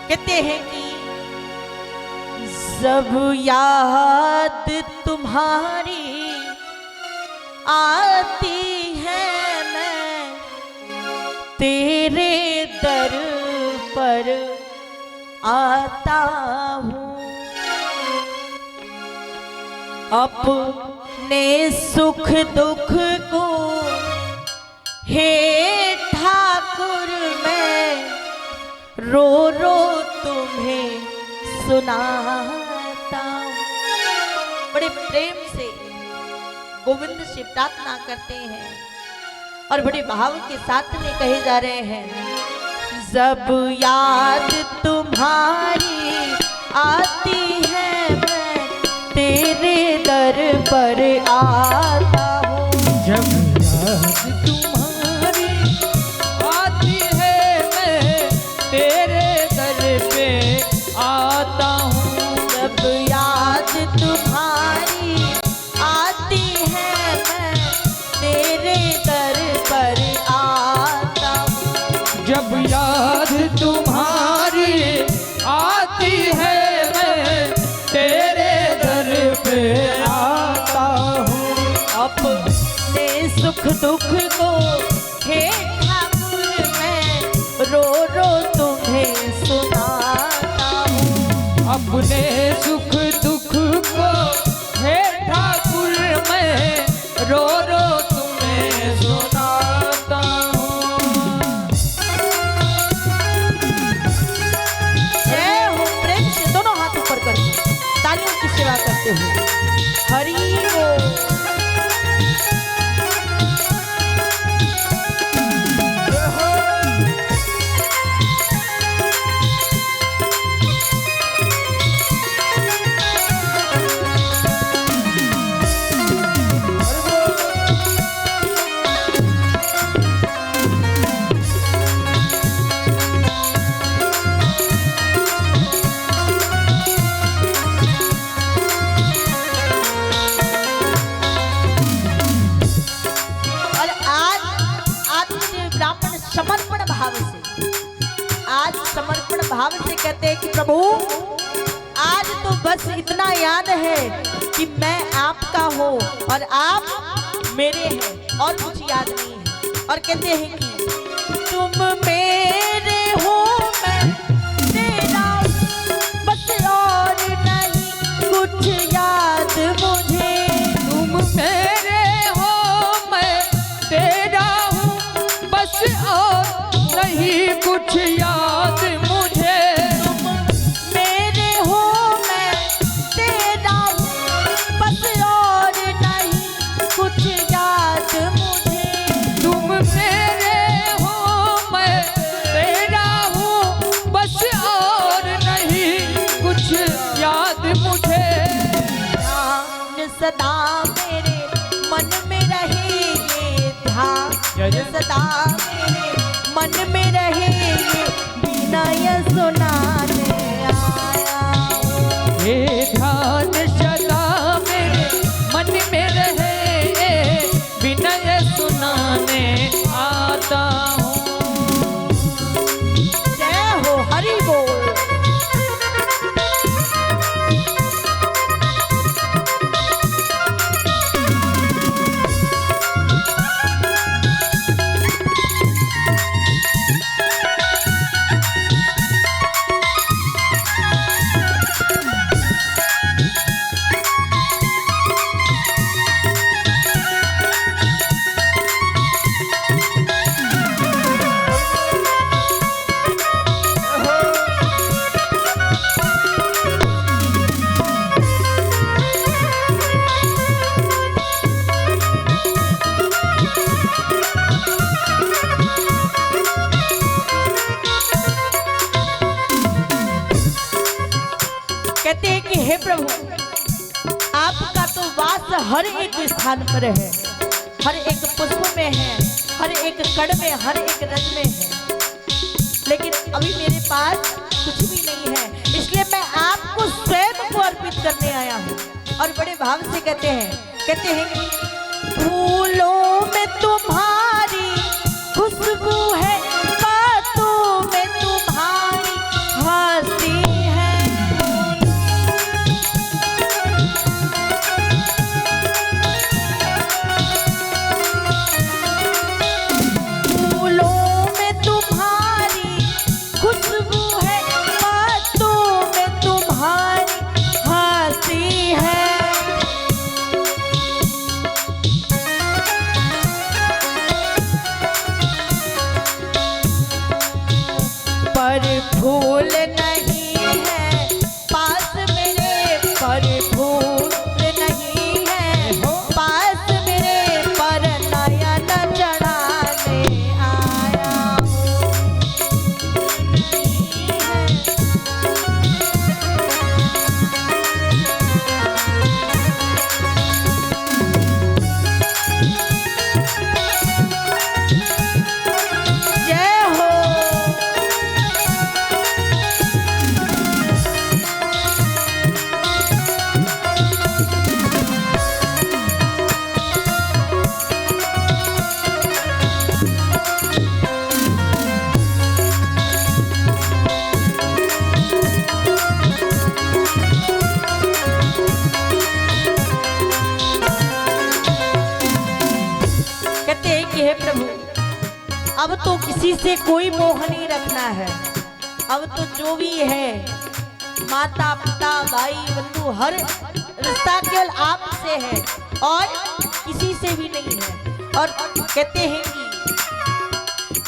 कहते हैं कि जब याद तुम्हारी आती है मैं तेरे दर पर आता हूँ, अपने सुख दुख को हे ठाकुर मैं रो रो तुम्हें सुनाता हूँ। बड़े प्रेम से गोविंद से प्रार्थना करते हैं और बड़े भाव के साथ में कहे जा रहे हैं, जब याद तुम्हारी आती है मैं तेरे दर पर आता हूँ। जब याद तुम्हारी आती है मैं तेरे दर पे आता हूँ। जब याद तुम्हारी आती है मैं तेरे दर पर आता हूँ। जब याद तुम्हारी आती है मैं तेरे दर पे आता हूँ। अपने सुख दुख को हे ठाकुर मैं रो रो तुम्हें सुनाता हूँ। अपने सुख दुख को हे ठाकुर मैं रो रो तुम्हें सुनाता हूँ। जय हो, प्रेम से दोनों हाथ ऊपर करके तालियों की सेवा करते हुए हरि बोल। समर्पण भाव से, आज समर्पण भाव से कहते हैं कि प्रभु आज तो बस इतना याद है कि मैं आपका हूँ और आप मेरे हैं और कुछ याद नहीं है। और कहते हैं कि तुम मेरे हो मैं तेरा बस और नहीं कुछ याद मुझे। तुम मेरे हो मैं तेरा हूँ बस और नहीं कुछ याद मुझे। तुम मेरे हो मैं तेरा हूँ बस और नहीं कुछ याद मुझे। तुम मेरे हो मैं तेरा हूँ बस और नहीं कुछ याद मुझे। ध्यान सदा मेरे मन में रहे ये ध्यान सदा मेरे मन में रहे ये विनय सुनाने आया हूँ। ये ध्यान सदा मेरे मन में रहे विनय सुनाने आता हूँ। जय हो, हरि बोल। कहते हैं कि हे प्रभु आपका तो वास हर एक स्थान पर है, हर एक पुष्प में है, हर एक कण में, हर एक रज में है, लेकिन अभी मेरे पास कुछ भी नहीं है, इसलिए मैं आपको स्वयं को अर्पित करने आया हूँ। और बड़े भाव से कहते हैं कि फूलों में तुम्हारी खुशबू है, बातों में तुम्हारी पर फूल नहीं है पास मेरे, पर फूल नहीं है पास मेरे, पर नयन चढ़ाने आया हूँ। जय हो। कहते हैं कि हे प्रभु, अब तो किसी से कोई मोह नहीं रखना है। अब तो जो भी है माता पिता भाई बंधु हर रिश्ता केवल आपसे है और किसी से भी नहीं है। और कहते हैं कि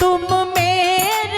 तुम मेरे